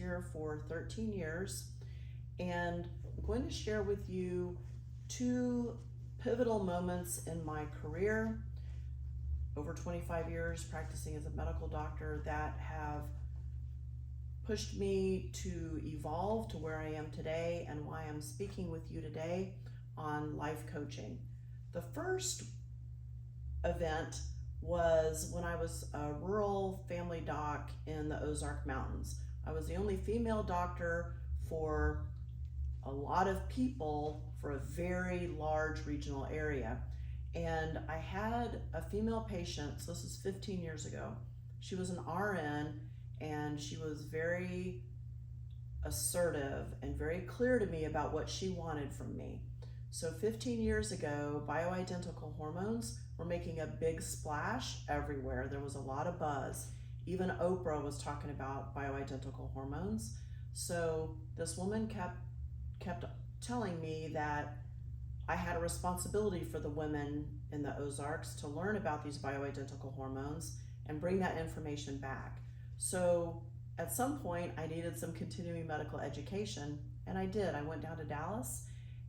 here for 13 years, and I'm going to share with you two pivotal moments in my career over 25 years practicing as a medical doctor that have pushed me to evolve to where I am today, and why I'm speaking with you today on life coaching. The first event was when I was a rural family doc in the Ozark Mountains. I was the only female doctor for a lot of people for a very large regional area. And I had a female patient, so this is 15 years ago. She was an RN, and she was very assertive and very clear to me about what she wanted from me. So 15 years ago, bioidentical hormones were making a big splash everywhere. There was a lot of buzz. Even Oprah was talking about bioidentical hormones. So this woman kept telling me that I had a responsibility for the women in the Ozarks to learn about these bioidentical hormones and bring that information back. So at some point I needed some continuing medical education, and I did. I went down to Dallas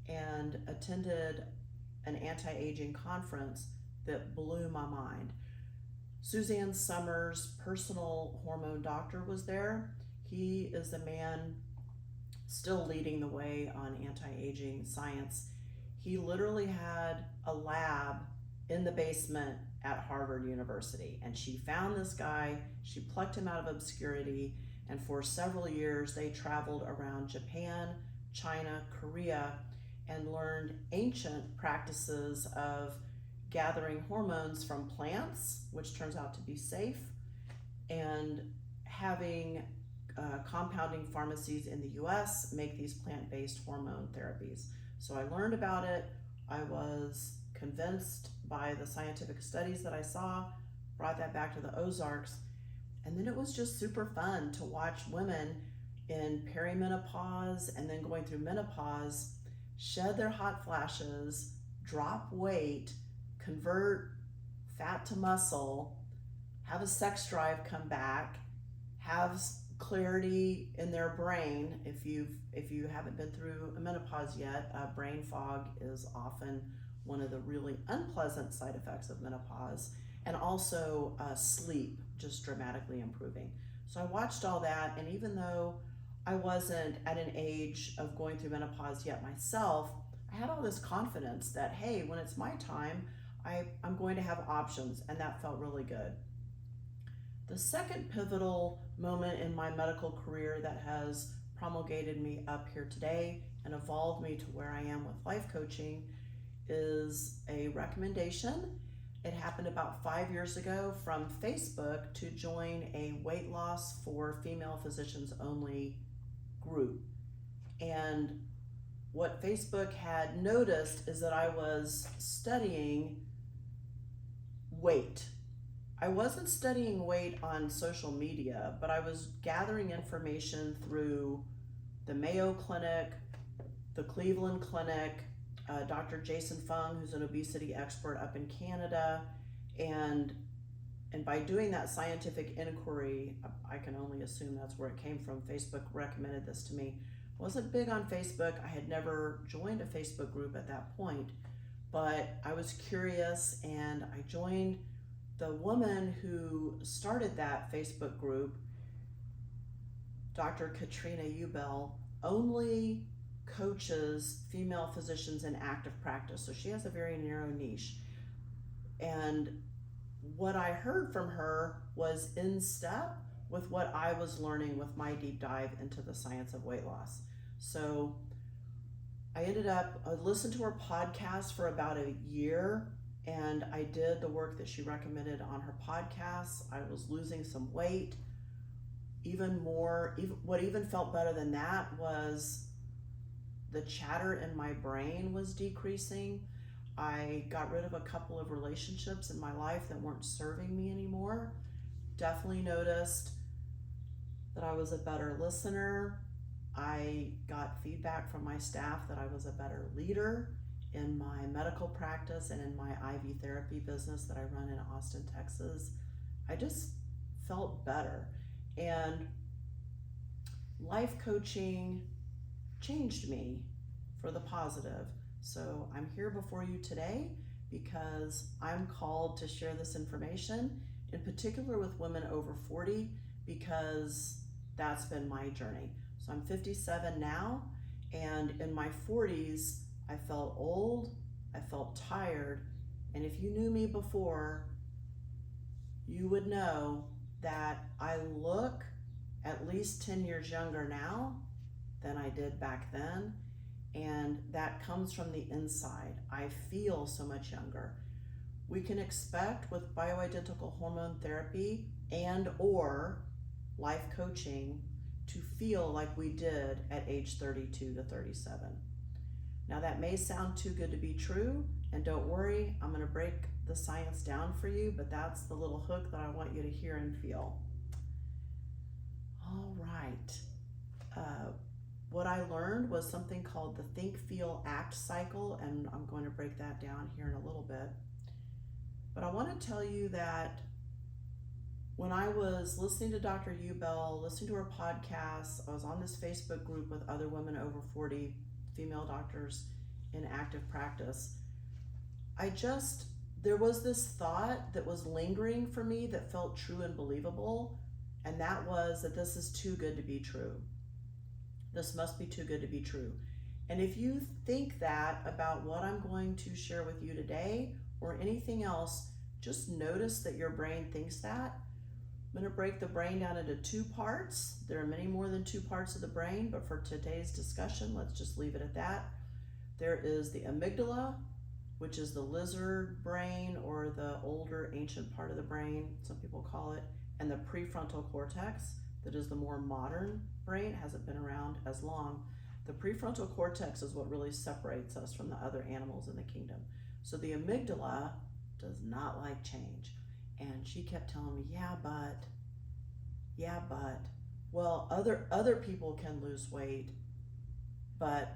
and attended an anti-aging conference that blew my mind. Suzanne Summers' personal hormone doctor was there. He is the man still leading the way on anti-aging science. He literally had a lab in the basement at Harvard University, and she found this guy, she plucked him out of obscurity, and for several years they traveled around Japan, China, Korea, and learned ancient practices of gathering hormones from plants, which turns out to be safe, and having compounding pharmacies in the US make these plant-based hormone therapies. So I learned about it. I was convinced by the scientific studies that I saw, brought that back to the Ozarks, and then it was just super fun to watch women in perimenopause and then going through menopause shed their hot flashes, drop weight, convert fat to muscle, have a sex drive come back, have clarity in their brain. If you haven't been through a menopause yet, brain fog is often one of the really unpleasant side effects of menopause, and also sleep just dramatically improving. So I watched all that, and even though I wasn't at an age of going through menopause yet myself, I had all this confidence that, hey, when it's my time, I'm going to have options, and that felt really good. The second pivotal moment in my medical career that has promulgated me up here today and evolved me to where I am with life coaching is a recommendation. It happened about 5 years ago from Facebook to join a weight loss for female physicians only group. And what Facebook had noticed is that I was studying weight. I wasn't studying weight on social media, but I was gathering information through the Mayo Clinic, the Cleveland Clinic, Dr. Jason Fung, who's an obesity expert up in Canada, and by doing that scientific inquiry, I can only assume that's where it came from. Facebook recommended this to me. Wasn't big on Facebook. I had never joined a Facebook group at that point, but I was curious, and I joined. The woman who started that Facebook group, Dr. Katrina Ubel, only coaches female physicians in active practice. So she has a very narrow niche. And what I heard from her was in step with what I was learning with my deep dive into the science of weight loss. So I listened to her podcast for about a year, and I did the work that she recommended on her podcasts. I was losing some weight. What even felt better than that was the chatter in my brain was decreasing. I got rid of a couple of relationships in my life that weren't serving me anymore. Definitely noticed that I was a better listener. I got feedback from my staff that I was a better leader in my medical practice and in my IV therapy business that I run in Austin, Texas. I just felt better. And life coaching changed me for the positive. So I'm here before you today because I'm called to share this information, in particular with women over 40, because that's been my journey. So I'm 57 now, and in my 40s, I felt old, I felt tired, and if you knew me before, you would know that I look at least 10 years younger now than I did back then, and that comes from the inside. I feel so much younger. We can expect with bioidentical hormone therapy and or life coaching to feel like we did at age 32 to 37. Now that may sound too good to be true, and don't worry, I'm going to break the science down for you, but that's the little hook that I want you to hear and feel. All right. What I learned was something called the think, feel, act cycle, and I'm going to break that down here in a little bit. But I want to tell you that when I was listening to Dr. Ubell, listening to her podcasts, I was on this Facebook group with other women over 40, female doctors in active practice. There was this thought that was lingering for me that felt true and believable, and that was that this is too good to be true. This must be too good to be true. And if you think that about what I'm going to share with you today or anything else, just notice that your brain thinks that. I'm going to break the brain down into two parts. There are many more than two parts of the brain, but for today's discussion, let's just leave it at that. There is the amygdala, which is the lizard brain or the older ancient part of the brain, some people call it, and the prefrontal cortex, that is the more modern brain, hasn't been around as long. The prefrontal cortex is what really separates us from the other animals in the kingdom. So the amygdala does not like change. And she kept telling me, yeah, but, well, other people can lose weight, but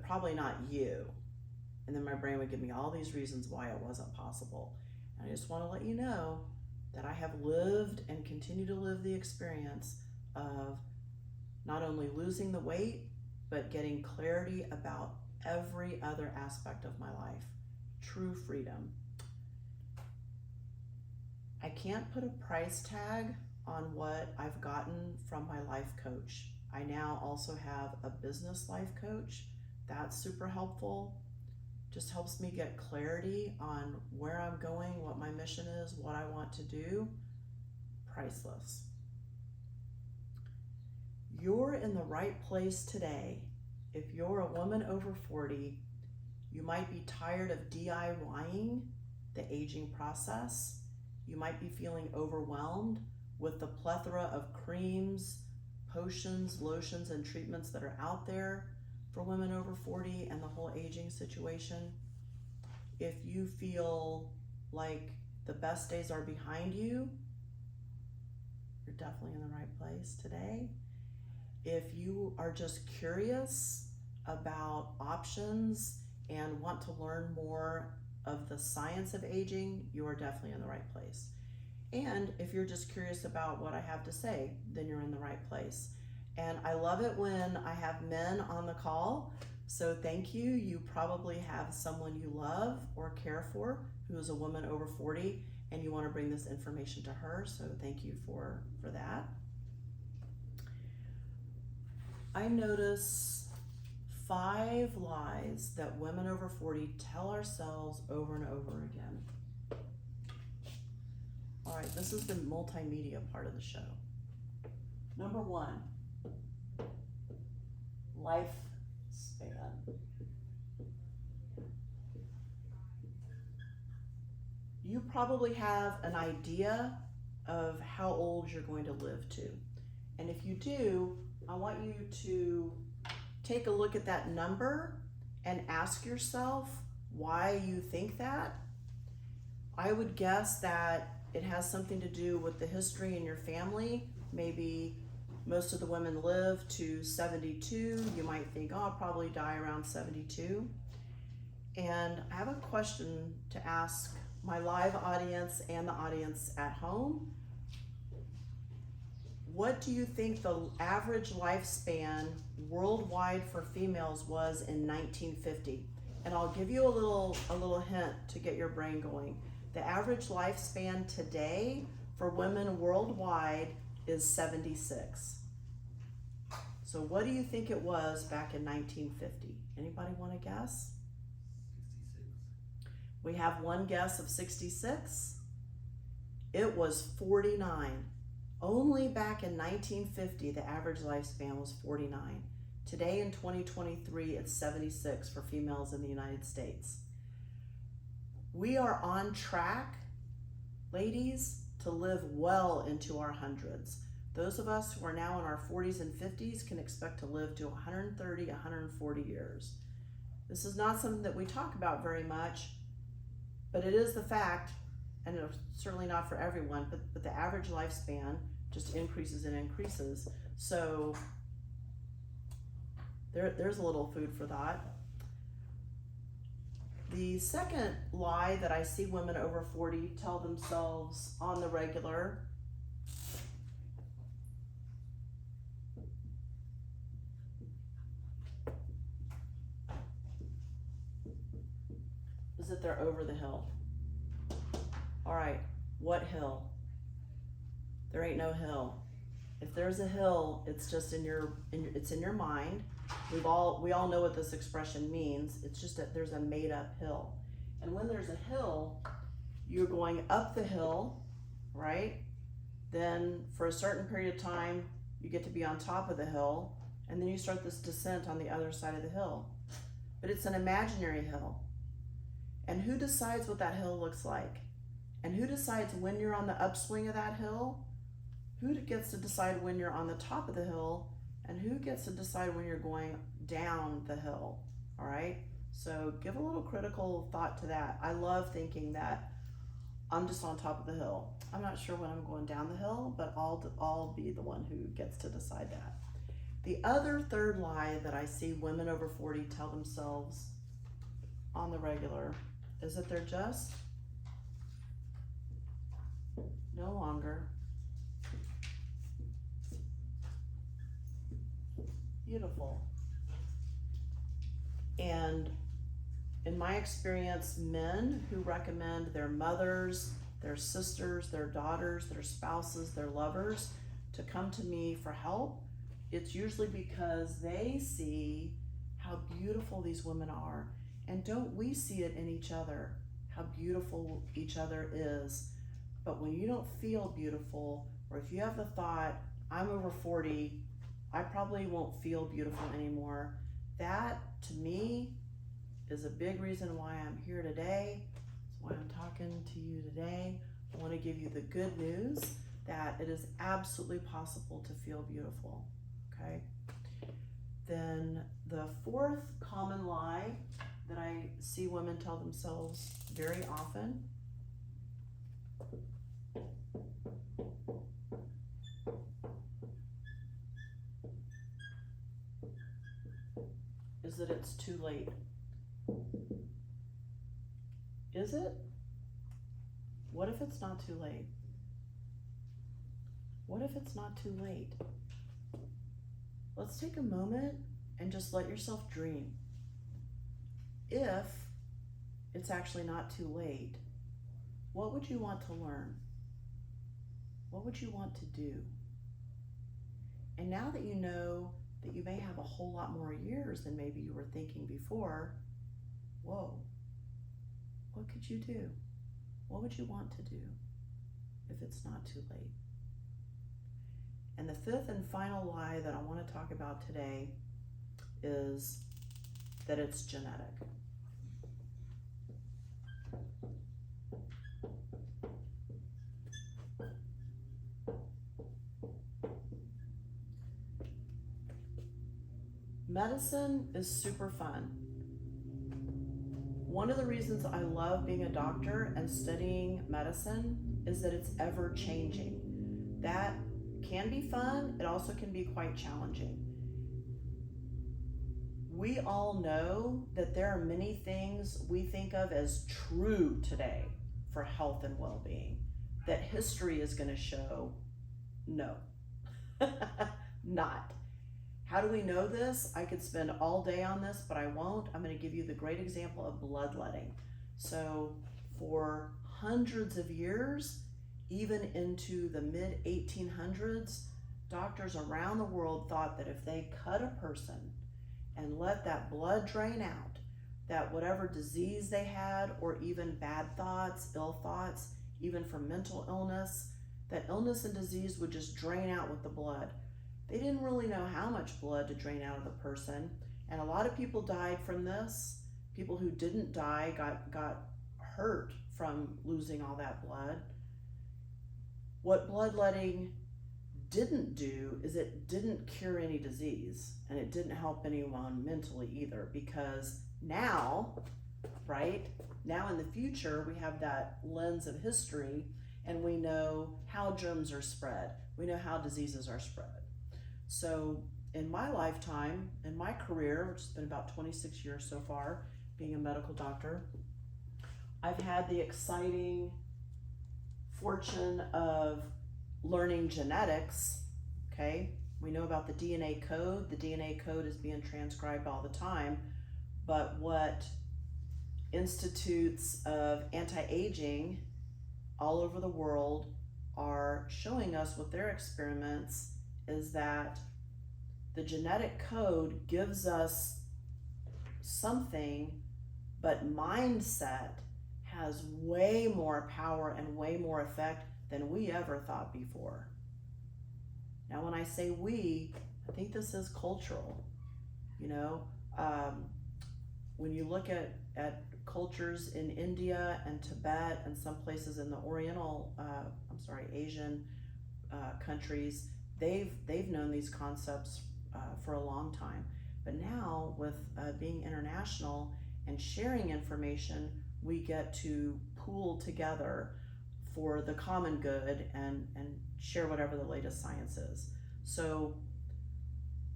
probably not you. And then my brain would give me all these reasons why it wasn't possible. And I just want to let you know that I have lived and continue to live the experience of not only losing the weight, but getting clarity about every other aspect of my life. True freedom. I can't put a price tag on what I've gotten from my life coach. I now also have a business life coach. That's super helpful. Just helps me get clarity on where I'm going, what my mission is, what I want to do. Priceless. You're in the right place today. If you're a woman over 40, you might be tired of DIYing the aging process. You might be feeling overwhelmed with the plethora of creams, potions, lotions, and treatments that are out there for women over 40 and the whole aging situation. If you feel like the best days are behind you, you're definitely in the right place today. If you are just curious about options and want to learn more of the science of aging, you are definitely in the right place. And if you're just curious about what I have to say, then you're in the right place. And I love it when I have men on the call. So thank you. You probably have someone you love or care for who is a woman over 40, and you want to bring this information to her. So thank you for that. I notice 5 lies that women over 40 tell ourselves over and over again. All right, this is the multimedia part of the show. Number 1, lifespan. You probably have an idea of how old you're going to live to. And if you do, I want you to take a look at that number and ask yourself why you think that. I would guess that it has something to do with the history in your family. Maybe most of the women live to 72. You might think, oh, I'll probably die around 72. And I have a question to ask my live audience and the audience at home. what do you think the average lifespan worldwide for females was in 1950? And I'll give you a little hint to get your brain going. The average lifespan today for women worldwide is 76. So what do you think it was back in 1950? Anybody want to guess? 66. We have one guess of 66. It was 49. Only back in 1950, the average lifespan was 49. Today in 2023, it's 76 for females in the United States. We are on track, ladies, to live well into our hundreds. Those of us who are now in our 40s and 50s can expect to live to 130, 140 years. This is not something that we talk about very much, but it is the fact, and it's certainly not for everyone, but the average lifespan just increases and increases. So there's a little food for thought. The second lie that I see women over 40 tell themselves on the regular is that they're over the hill. All right, what hill? There ain't no hill. If there's a hill, it's just in your mind. We all know what this expression means. It's just that there's a made up hill. And when there's a hill, you're going up the hill, right? Then for a certain period of time, you get to be on top of the hill, and then you start this descent on the other side of the hill. But it's an imaginary hill. And who decides what that hill looks like? And who decides when you're on the upswing of that hill? Who gets to decide when you're on the top of the hill? And who gets to decide when you're going down the hill? All right? So give a little critical thought to that. I love thinking that I'm just on top of the hill. I'm not sure when I'm going down the hill, but I'll be the one who gets to decide that. The other third lie that I see women over 40 tell themselves on the regular is that they're just no longer beautiful. And in my experience, men who recommend their mothers, their sisters, their daughters, their spouses, their lovers to come to me for help, it's usually because they see how beautiful these women are. And don't we see it in each other, how beautiful each other is? But when you don't feel beautiful, or if you have the thought, I'm over 40, I probably won't feel beautiful anymore, that to me is a big reason why I'm here today. That's why I'm talking to you today. I want to give you the good news that it is absolutely possible to feel beautiful, okay? Then the fourth common lie that I see women tell themselves very often is that it's too late. Is it? What if it's not too late? What if it's not too late? Let's take a moment and just let yourself dream. If it's actually not too late, what would you want to learn? What would you want to do? And now that you know that you may have a whole lot more years than maybe you were thinking before, whoa, what could you do? What would you want to do if it's not too late? And the fifth and final lie that I want to talk about today is that it's genetic. Medicine is super fun. One of the reasons I love being a doctor and studying medicine is that it's ever changing. That can be fun. It also can be quite challenging. We all know that there are many things we think of as true today for health and well-being that history is going to show no. Not. How do we know this? I could spend all day on this, but I won't. I'm going to give you the great example of bloodletting. So for hundreds of years, even into the mid 1800s, doctors around the world thought that if they cut a person and let that blood drain out, that whatever disease they had, or even bad thoughts, ill thoughts, even from mental illness, that illness and disease would just drain out with the blood. They didn't really know how much blood to drain out of the person, and a lot of people died from this. People who didn't die got hurt from losing all that blood. What bloodletting didn't do is it didn't cure any disease, and it didn't help anyone mentally either, because now, right, now in the future, we have that lens of history, and we know how germs are spread. We know how diseases are spread. So in my lifetime, in my career, which has been about 26 years so far, being a medical doctor, I've had the exciting fortune of learning genetics. Okay, we know about the DNA code. The DNA code is being transcribed all the time, but what institutes of anti-aging all over the world are showing us with their experiments is that the genetic code gives us something, but mindset has way more power and way more effect than we ever thought before. Now, when I say we, I think this is cultural. You know, when you look at cultures in India and Tibet and some places in the Asian countries, they've known these concepts for a long time. But now with being international and sharing information, we get to pool together for the common good and share whatever the latest science is. So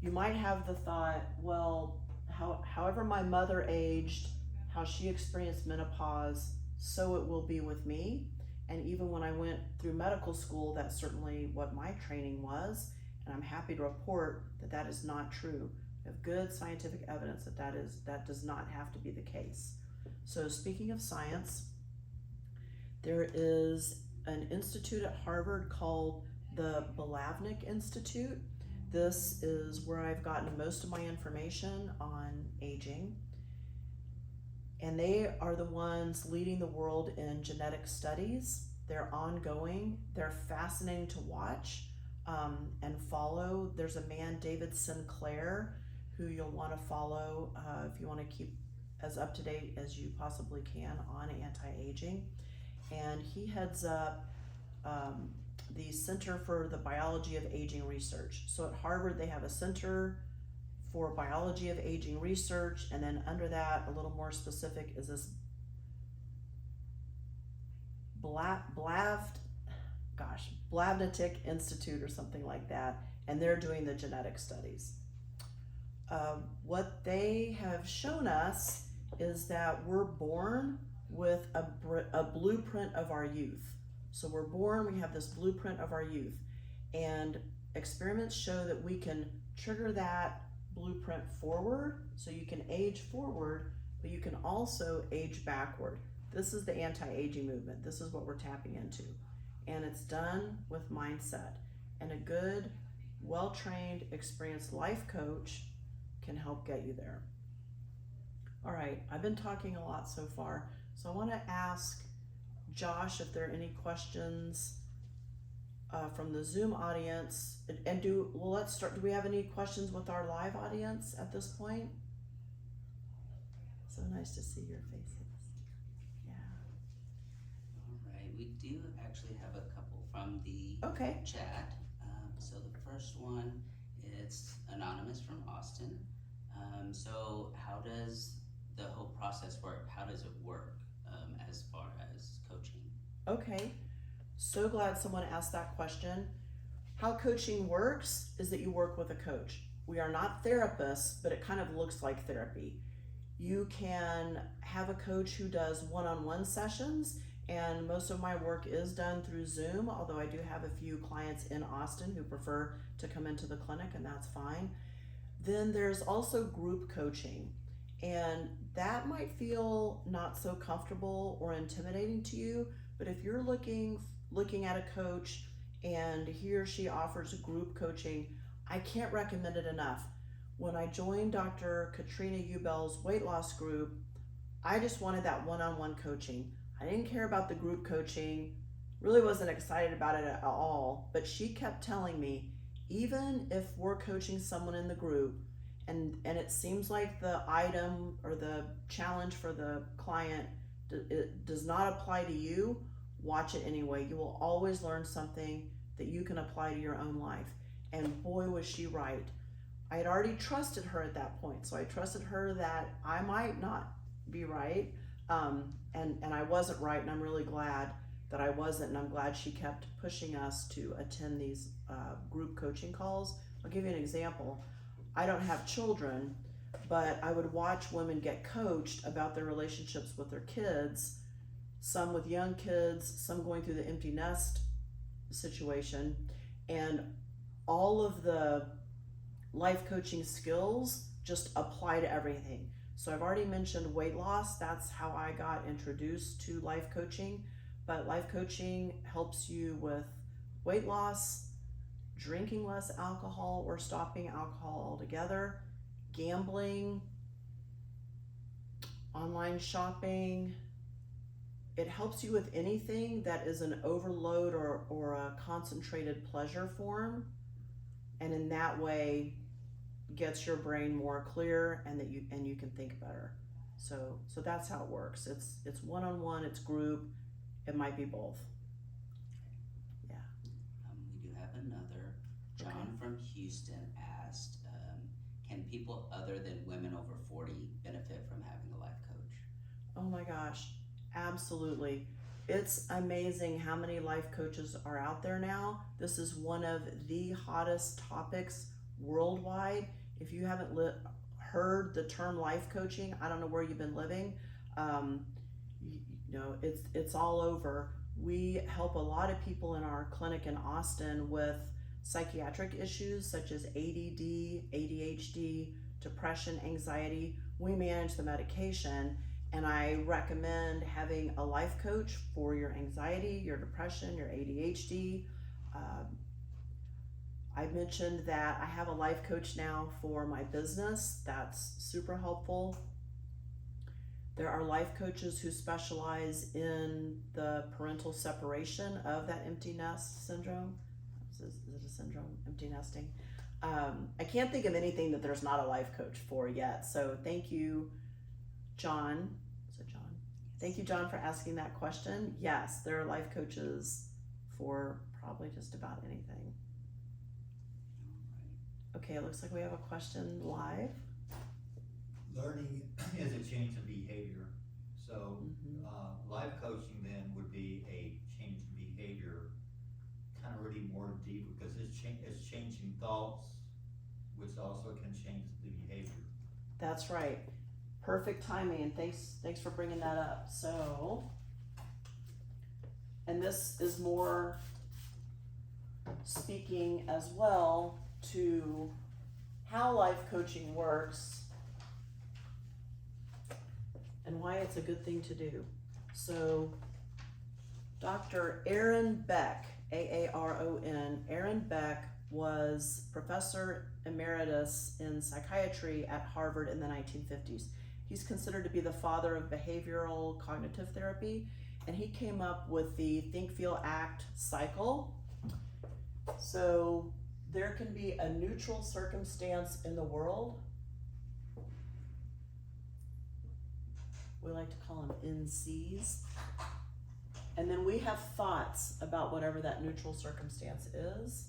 you might have the thought, well, however my mother aged, how she experienced menopause, so it will be with me. And even when I went through medical school, that's certainly what my training was. And I'm happy to report that that is not true. We have good scientific evidence that does not have to be the case. So speaking of science, there is an institute at Harvard called the Belavnik Institute. This is where I've gotten most of my information on aging. And they are the ones leading the world in genetic studies. They're ongoing. They're fascinating to watch and follow. There's a man, David Sinclair, who you'll want to follow if you want to keep as up to date as you possibly can on anti-aging. And he heads up the Center for the Biology of Aging Research. So at Harvard, they have a Center for Biology of Aging Research, and then under that, a little more specific, is this Blavnetic Institute or something like that, and they're doing the genetic studies. What they have shown us is that we're born with a blueprint of our youth. So we're born, we have this blueprint of our youth, and experiments show that we can trigger that blueprint forward, so you can age forward, but you can also age backward. This is the anti-aging movement. This is what we're tapping into, and it's done with mindset, and a good, well-trained, experienced life coach can help get you there. All right, I've been talking a lot so far, so I want to ask Josh if there are any questions from the Zoom audience, and let's start. Do we have any questions with our live audience at this point? So nice to see your faces. Yeah. All right, we do actually have a couple from the chat. So the first one, it's anonymous from Austin. So how does the whole process work? How does it work as far as coaching? Okay. So glad someone asked that question. How coaching works is that you work with a coach. We are not therapists, but it kind of looks like therapy. You can have a coach who does one-on-one sessions, and most of my work is done through Zoom, although I do have a few clients in Austin who prefer to come into the clinic, and that's fine. Then there's also group coaching, and that might feel not so comfortable or intimidating to you, but if you're looking at a coach and he or she offers group coaching, I can't recommend it enough. When I joined Dr. Katrina Ubell's weight loss group, I just wanted that one-on-one coaching. I didn't care about the group coaching, really wasn't excited about it at all, but she kept telling me, even if we're coaching someone in the group and it seems like the item or the challenge for the client it does not apply to you, watch it anyway. You will always learn something that you can apply to your own life. And boy, was she right. I had already trusted her at that point, so I trusted her that I might not be right, and I wasn't right, and I'm really glad that I wasn't, and I'm glad she kept pushing us to attend these group coaching calls. I'll give you an example. I don't have children, but I would watch women get coached about their relationships with their kids, some with young kids, some going through the empty nest situation, and all of the life coaching skills just apply to everything. So I've already mentioned weight loss. That's how I got introduced to life coaching, but life coaching helps you with weight loss, drinking less alcohol or stopping alcohol altogether, gambling, online shopping. It helps you with anything that is an overload or a concentrated pleasure form, and in that way gets your brain more clear and that you can think better. So that's how it works. It's one-on-one, it's group, it might be both. Yeah. We do have another. John from Houston asked, can people other than women over 40 benefit from having a life coach? Oh my gosh, absolutely. It's amazing how many life coaches are out there now. This is one of the hottest topics worldwide. If you haven't heard the term life coaching, I don't know where you've been living. It's all over. We help a lot of people in our clinic in Austin with psychiatric issues such as ADD, ADHD, depression, anxiety. We manage the medication, and I recommend having a life coach for your anxiety, your depression, your ADHD. I mentioned that I have a life coach now for my business. That's super helpful. There are life coaches who specialize in the parental separation of that empty nest syndrome. Is it a syndrome? Empty nesting. I can't think of anything that there's not a life coach for yet. So thank you, John. Is it John? Yes. Thank you, John, for asking that question. Yes, there are life coaches for probably just about anything. Okay, it looks like we have a question live. Learning is a change in behavior. So life coaching then would be a change in behavior, kind of really more deep, because it's changing thoughts, which also can change the behavior. That's right. Perfect timing, and thanks for bringing that up. So, and this is more speaking as well to how life coaching works and why it's a good thing to do. So Dr. Aaron Beck, A-A-R-O-N, Aaron Beck was professor emeritus in psychiatry at Harvard in the 1950s. He's considered to be the father of behavioral cognitive therapy, and he came up with the think, feel, act cycle. So there can be a neutral circumstance in the world. We like to call them NCs. And then we have thoughts about whatever that neutral circumstance is.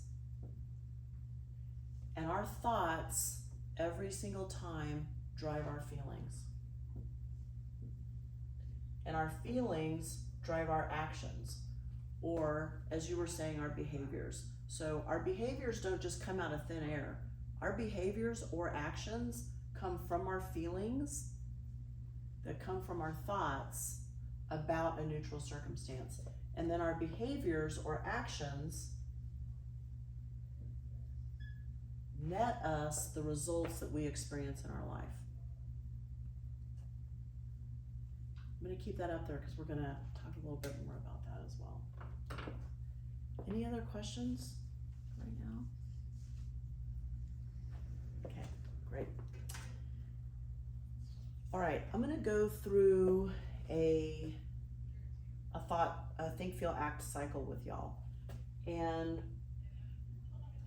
And our thoughts, every single time, drive our feelings. And our feelings drive our actions, or, as you were saying, our behaviors. So our behaviors don't just come out of thin air. Our behaviors or actions come from our feelings, that come from our thoughts about a neutral circumstance. And then our behaviors or actions net us the results that we experience in our life. I'm going to keep that up there because we're going to talk a little bit more about that as well. Any other questions right now? Okay, great. All right, I'm going to go through a think, feel, act cycle with y'all. And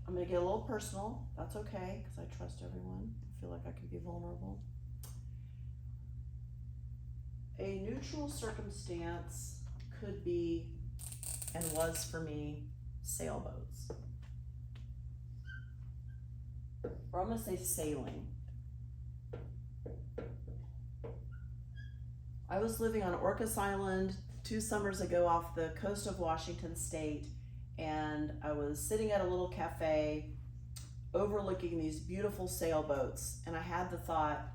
I'm going to get a little personal. That's okay, because I trust everyone. I feel like I can be vulnerable. A neutral circumstance could be, and was for me, sailboats. Or I'm going to say sailing. I was living on Orcas Island 2 summers ago off the coast of Washington State, and I was sitting at a little cafe overlooking these beautiful sailboats, and I had the thought,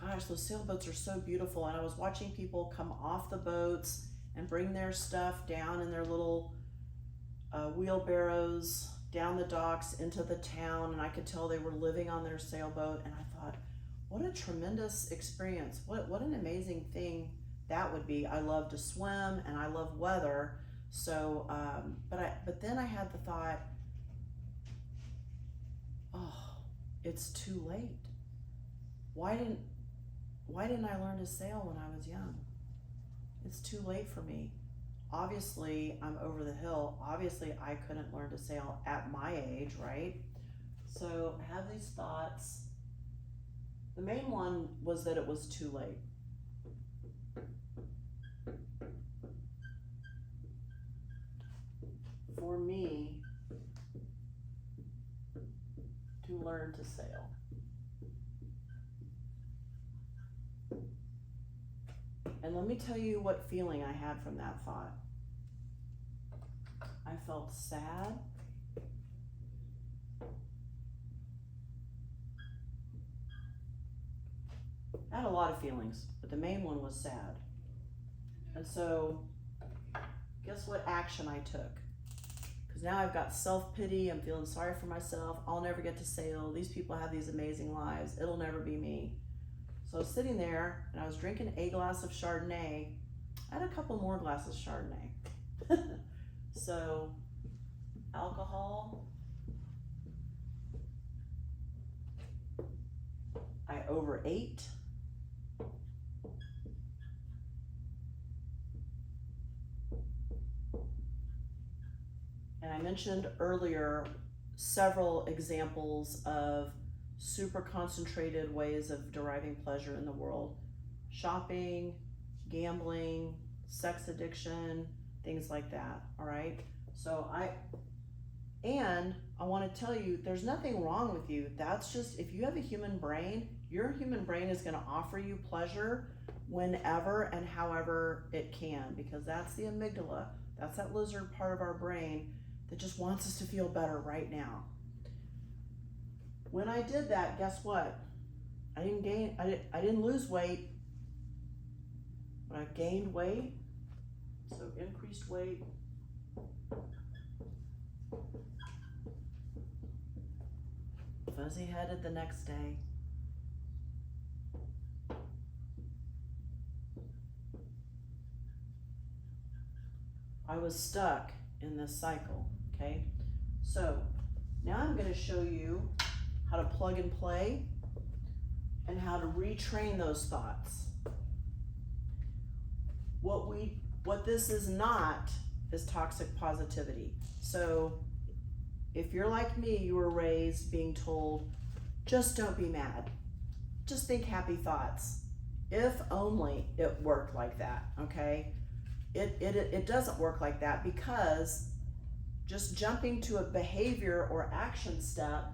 gosh, those sailboats are so beautiful. And I was watching people come off the boats and bring their stuff down in their little wheelbarrows down the docks into the town, and I could tell they were living on their sailboat. And I thought, what a tremendous experience. What an amazing thing that would be. I love to swim and I love weather. So, but then I had the thought, oh, it's too late. Why didn't I learn to sail when I was young? It's too late for me. Obviously, I'm over the hill. Obviously, I couldn't learn to sail at my age, right? So I have these thoughts. The main one was that it was too late. For me to learn to sail. And let me tell you what feeling I had from that thought. I felt sad. I had a lot of feelings, but the main one was sad. And so, guess what action I took? Because now I've got self-pity, I'm feeling sorry for myself, I'll never get to sail, these people have these amazing lives, it'll never be me. So I was sitting there and I was drinking a glass of Chardonnay. I had a couple more glasses of Chardonnay. So, alcohol. I overate. And I mentioned earlier several examples of super concentrated ways of deriving pleasure in the world. Shopping, gambling, sex addiction, things like that, all right? So I want to tell you, there's nothing wrong with you. That's just, if you have a human brain, your human brain is going to offer you pleasure whenever and however it can, because that's the amygdala. That's that lizard part of our brain that just wants us to feel better right now. When I did that, guess what? I didn't lose weight, but I gained weight. So increased weight. Fuzzy headed the next day. I was stuck in this cycle, okay? So now I'm going to show you how to plug and play and how to retrain those thoughts. What this is not is toxic positivity. So if you're like me, you were raised being told, just don't be mad. Just think happy thoughts. If only it worked like that, okay? It doesn't work like that, because just jumping to a behavior or action step,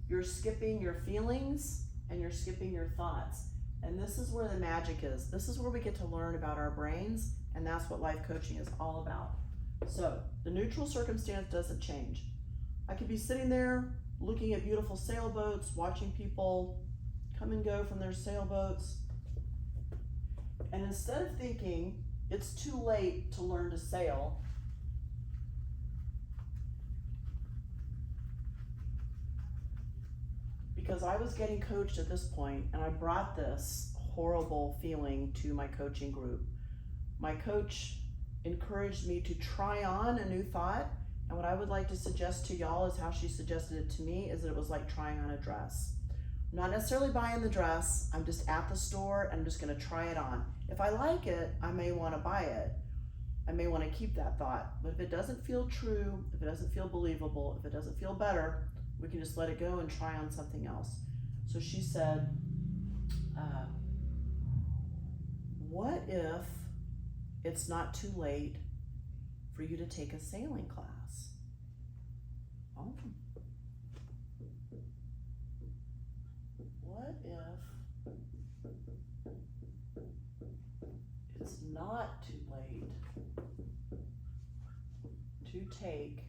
you're skipping your feelings and you're skipping your thoughts. And this is where the magic is. This is where we get to learn about our brains, and that's what life coaching is all about. So the neutral circumstance doesn't change. I could be sitting there looking at beautiful sailboats, watching people come and go from their sailboats. And instead of thinking it's too late to learn to sail, because I was getting coached at this point, and I brought this horrible feeling to my coaching group. My coach encouraged me to try on a new thought, and what I would like to suggest to y'all is how she suggested it to me, is that it was like trying on a dress. I'm not necessarily buying the dress, I'm just at the store and I'm just gonna try it on. If I like it, I may wanna buy it. I may wanna keep that thought, but if it doesn't feel true, if it doesn't feel believable, if it doesn't feel better, we can just let it go and try on something else. So she said, what if it's not too late for you to take a sailing class? Oh. What if it's not too late to take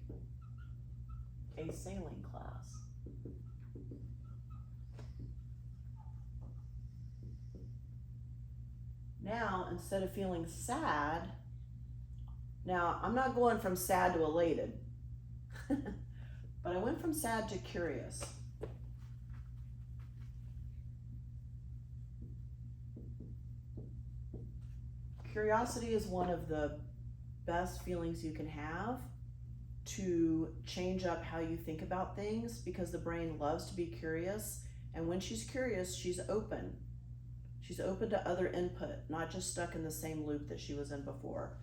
a sailing class? Now, instead of feeling sad, now I'm not going from sad to elated, but I went from sad to curious. Curiosity is one of the best feelings you can have to change up how you think about things, because the brain loves to be curious, and when she's curious, she's open. She's open to other input, not just stuck in the same loop that she was in before.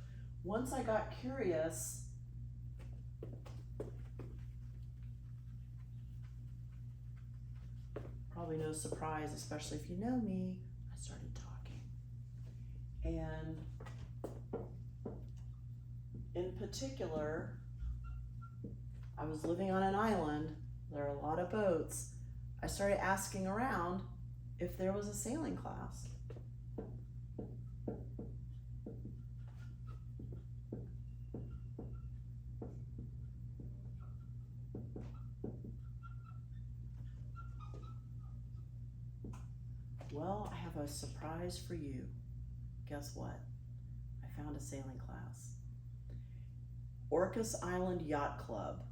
Once I got curious, probably no surprise, especially if you know me, I started talking. And in particular, I was living on an island, there are a lot of boats. I started asking around if there was a sailing class. Well, I have a surprise for you. Guess what? I found a sailing class. Orcas Island Yacht Club.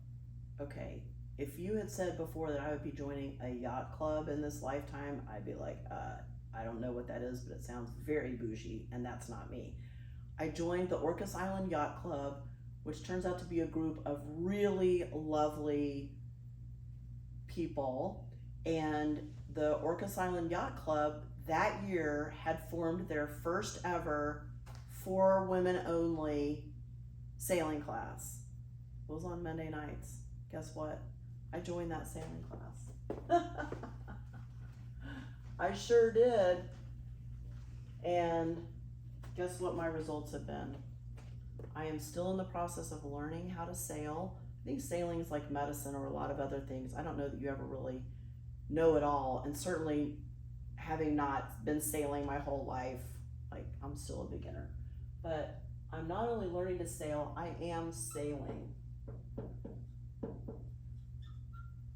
Okay, if you had said before that I would be joining a yacht club in this lifetime, I'd be like, I don't know what that is, but it sounds very bougie, and that's not me. I joined the Orcas Island Yacht Club, which turns out to be a group of really lovely people, and the Orcas Island Yacht Club that year had formed their first ever 4 women only sailing class. It was on Monday nights. Guess what? I joined that sailing class. I sure did. And guess what my results have been? I am still in the process of learning how to sail. I think sailing is like medicine or a lot of other things. I don't know that you ever really know it all. And certainly having not been sailing my whole life, like I'm still a beginner. But I'm not only learning to sail, I am sailing.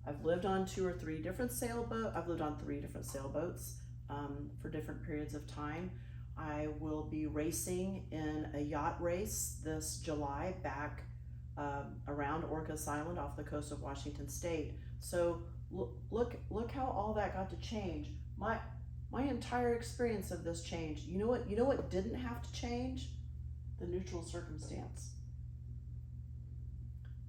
I've lived on 2 or 3 different sailboats. I've lived on 3 different sailboats for different periods of time. I will be racing in a yacht race this July back around Orcas Island off the coast of Washington State. So look how all that got to change. My entire experience of this changed. You know what didn't have to change? The neutral circumstance.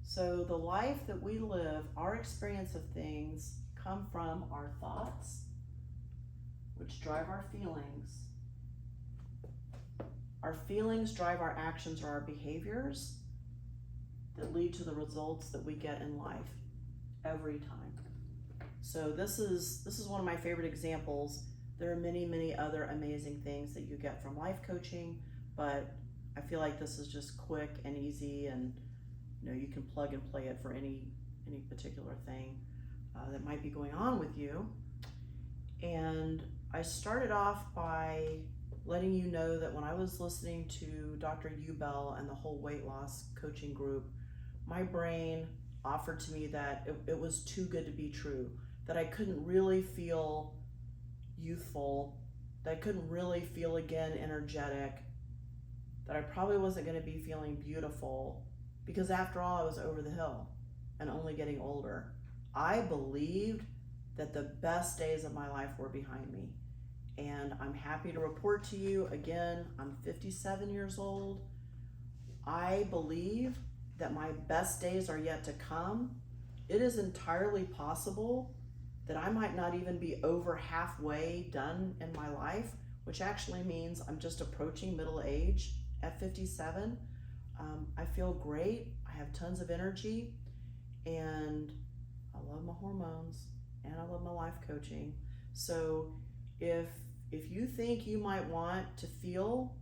So the life that we live, our experience of things come from our thoughts, which drive our feelings. Our feelings drive our actions or our behaviors that lead to the results that we get in life every time. So this is one of my favorite examples. There are many, many other amazing things that you get from life coaching, but I feel like this is just quick and easy, and you can plug and play it for any particular thing that might be going on with you. And I started off by letting you know that when I was listening to Dr. Ubel and the whole weight loss coaching group, my brain offered to me that it was too good to be true, that I couldn't really feel youthful that I couldn't really feel again energetic, that I probably wasn't going to be feeling beautiful, because after all, I was over the hill and only getting older. I believed that the best days of my life were behind me. And I'm happy to report to you again, I'm 57 years old. I believe that my best days are yet to come. It is entirely possible that I might not even be over halfway done in my life, which actually means I'm just approaching middle age at 57. I feel great. I have tons of energy, and I love my hormones, and I love my life coaching. So if you think you might want to feel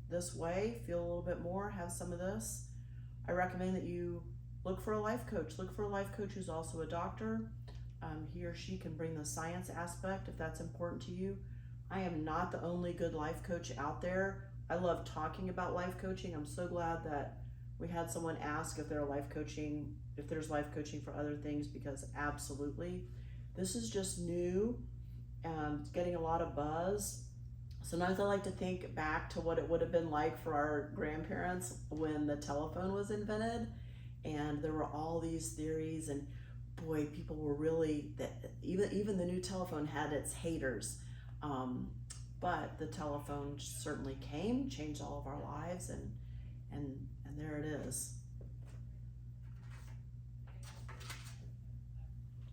this way, feel a little bit more, have some of this, I recommend that you look for a life coach. Look for a life coach who's also a doctor. He or she can bring the science aspect if that's important to you. I am not the only good life coach out there. I love talking about life coaching. I'm so glad that we had someone ask if there's life coaching for other things, because absolutely. This is just new and it's getting a lot of buzz. Sometimes I like to think back to what it would have been like for our grandparents when the telephone was invented, and there were all these theories, and boy, people were really, even the new telephone had its haters. But the telephone certainly came, changed all of our lives, and there it is.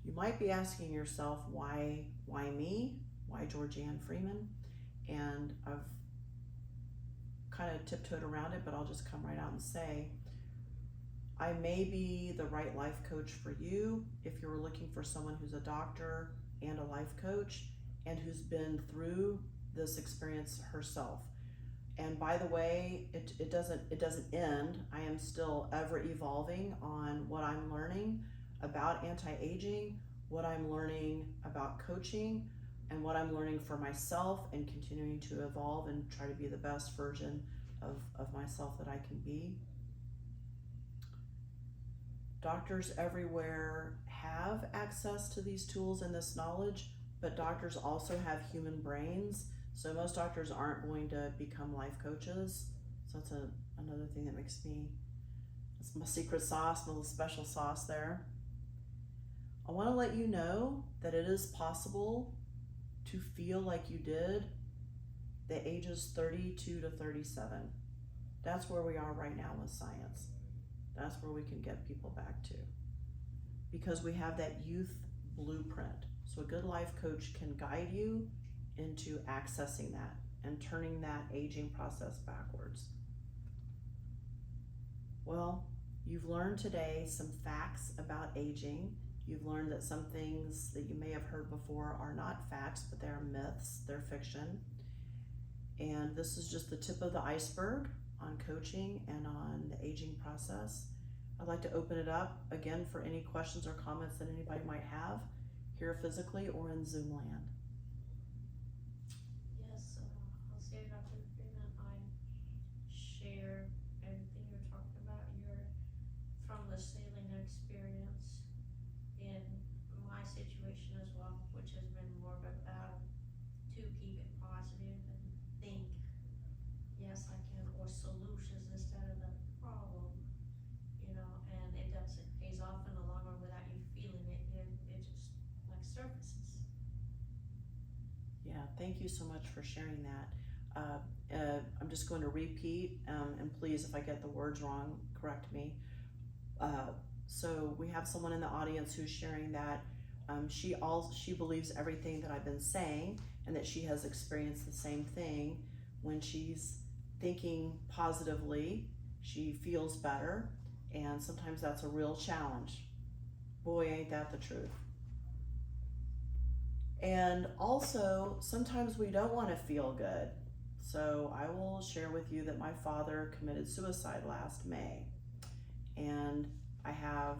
You might be asking yourself, why me? Why Georgianne Freeman? And I've kind of tiptoed around it, but I'll just come right out and say, I may be the right life coach for you if you're looking for someone who's a doctor and a life coach and who's been through this experience herself. And by the way, it doesn't end. I am still ever evolving on what I'm learning about anti-aging, what I'm learning about coaching, and what I'm learning for myself, and continuing to evolve and try to be the best version of myself that I can be. Doctors everywhere have access to these tools and this knowledge, but doctors also have human brains. So most doctors aren't going to become life coaches. So that's another thing that makes me, it's my secret sauce, my little special sauce there. I want to let you know that it is possible to feel like you did the ages 32 to 37. That's where we are right now with science. That's where we can get people back to, because we have that youth blueprint. So a good life coach can guide you into accessing that and turning that aging process backwards. Well, you've learned today some facts about aging. You've learned that some things that you may have heard before are not facts, but they're myths, they're fiction. And this is just the tip of the iceberg on coaching and on the aging process. I'd like to open it up again for any questions or comments that anybody might have here physically or in Zoom land. Yes, I'll say, Dr. Freeman, I share everything you're talking about. You're from the sailing experience in my situation as well, which has been more of a battle to keep it positive and think, yes, I can, or solutions instead of the problem, and it doesn't pays off in the long run without you feeling it. It just like surfaces. Yeah, thank you so much for sharing that. I'm just going to repeat, and please, if I get the words wrong, correct me. So we have someone in the audience who's sharing that she believes everything that I've been saying, and that she has experienced the same thing. When she's thinking positively, she feels better, and sometimes that's a real challenge. Boy, ain't that the truth. And also, sometimes we don't want to feel good. So I will share with you that my father committed suicide last May. And I have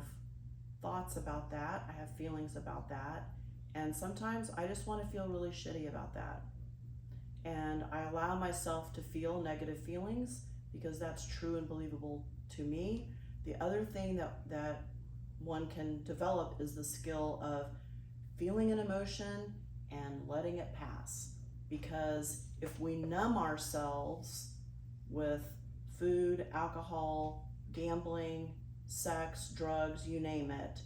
thoughts about that. I have feelings about that. And sometimes I just want to feel really shitty about that. And I allow myself to feel negative feelings because that's true and believable to me. The other thing that one can develop is the skill of feeling an emotion and letting it pass, because if we numb ourselves with food, alcohol, gambling, sex, drugs, you name it,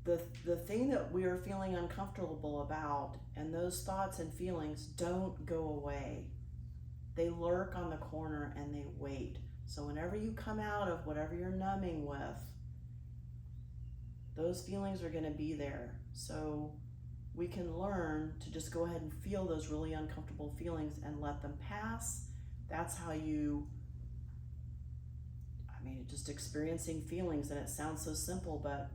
the thing that we are feeling uncomfortable about and those thoughts and feelings don't go away. They lurk on the corner and they wait. So whenever you come out of whatever you're numbing with, those feelings are going to be there. So we can learn to just go ahead and feel those really uncomfortable feelings and let them pass. That's how just experiencing feelings, and it sounds so simple, but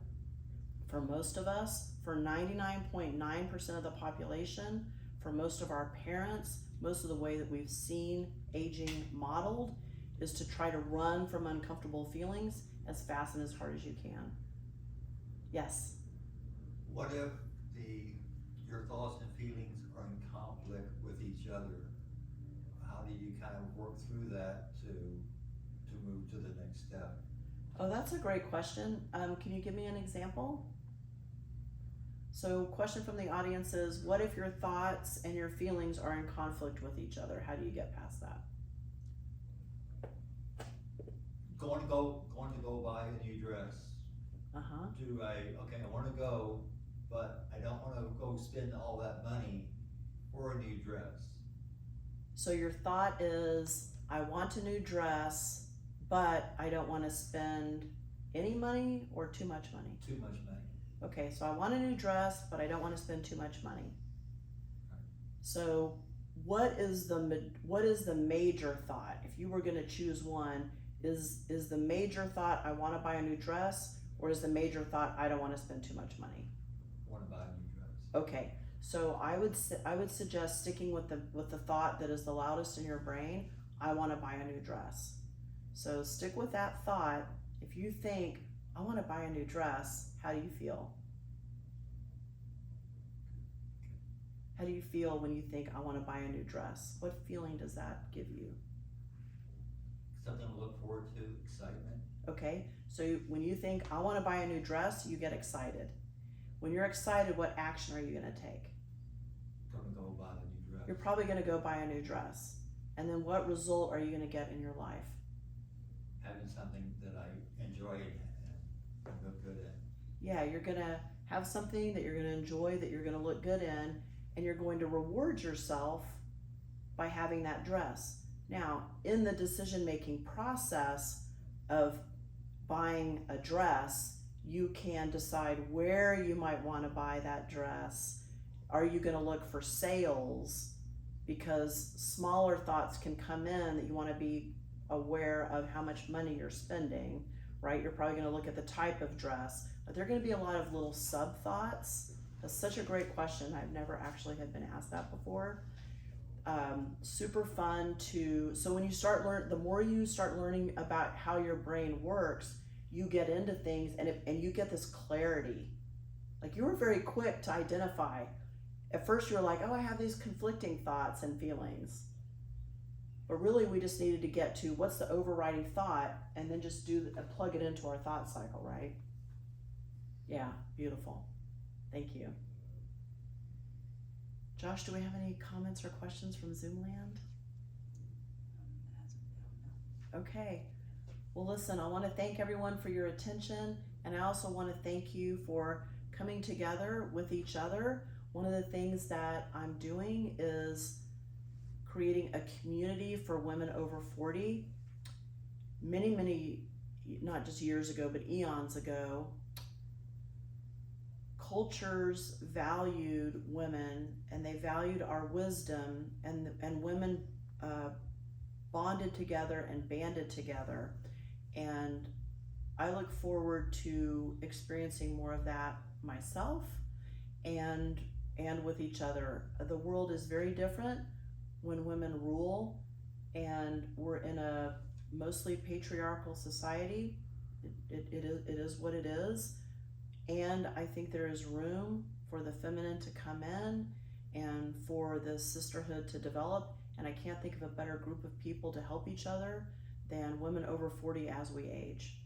for most of us, for 99.9% of the population, for most of our parents, most of the way that we've seen aging modeled is to try to run from uncomfortable feelings as fast and as hard as you can. Yes? What if your thoughts and feelings are in conflict with each other? How do you kind of work through that to move to the next step? Oh, that's a great question. Can you give me an example? So, question from the audience is, what if your thoughts and your feelings are in conflict with each other? How do you get past that? Going to go buy a new dress. Uh-huh. I want to go, but I don't want to go spend all that money for a new dress. So your thought is, I want a new dress, but I don't want to spend any money or too much money? Too much money. Okay, so I want a new dress, but I don't want to spend too much money. Right. So what is the major thought? If you were going to choose one, is the major thought, I want to buy a new dress, or is the major thought, I don't want to spend too much money? I want to buy a new dress. Okay, so I would suggest sticking with the thought that is the loudest in your brain. I want to buy a new dress. So stick with that thought. If you think, I want to buy a new dress, how do you feel? How do you feel when you think, I want to buy a new dress? What feeling does that give you? Something to look forward to, excitement. Okay, so when you think, I want to buy a new dress, you get excited. When you're excited, what action are you going to take? Going to go buy the new dress. You're probably going to go buy a new dress. And then what result are you going to get in your life? Having something that I enjoy and look good in. Yeah, you're going to have something that you're going to enjoy, that you're going to look good in, and you're going to reward yourself by having that dress. Now, in the decision-making process of buying a dress, you can decide where you might want to buy that dress. Are you going to look for sales? Because smaller thoughts can come in that you want to be aware of how much money you're spending, right? You're probably going to look at the type of dress, but there are going to be a lot of little sub-thoughts. That's such a great question. I've never actually had been asked that before. Super fun so when you the more you start learning about how your brain works, you get into things and you get this clarity. Like, you were very quick to identify. At first you were like, oh, I have these conflicting thoughts and feelings. But really we just needed to get to what's the overriding thought and then just plug it into our thought cycle, right? Yeah, beautiful. Thank you. Josh, do we have any comments or questions from Zoom land? Okay. Well, listen, I want to thank everyone for your attention, and I also want to thank you for coming together with each other. One of the things that I'm doing is creating a community for women over 40. Many, not just years ago, but eons ago, cultures valued women, and they valued our wisdom, and women bonded together and banded together. And I look forward to experiencing more of that myself and with each other. The world is very different when women rule, and we're in a mostly patriarchal society. It is what it is. And I think there is room for the feminine to come in and for the sisterhood to develop. And I can't think of a better group of people to help each other than women over 40 as we age.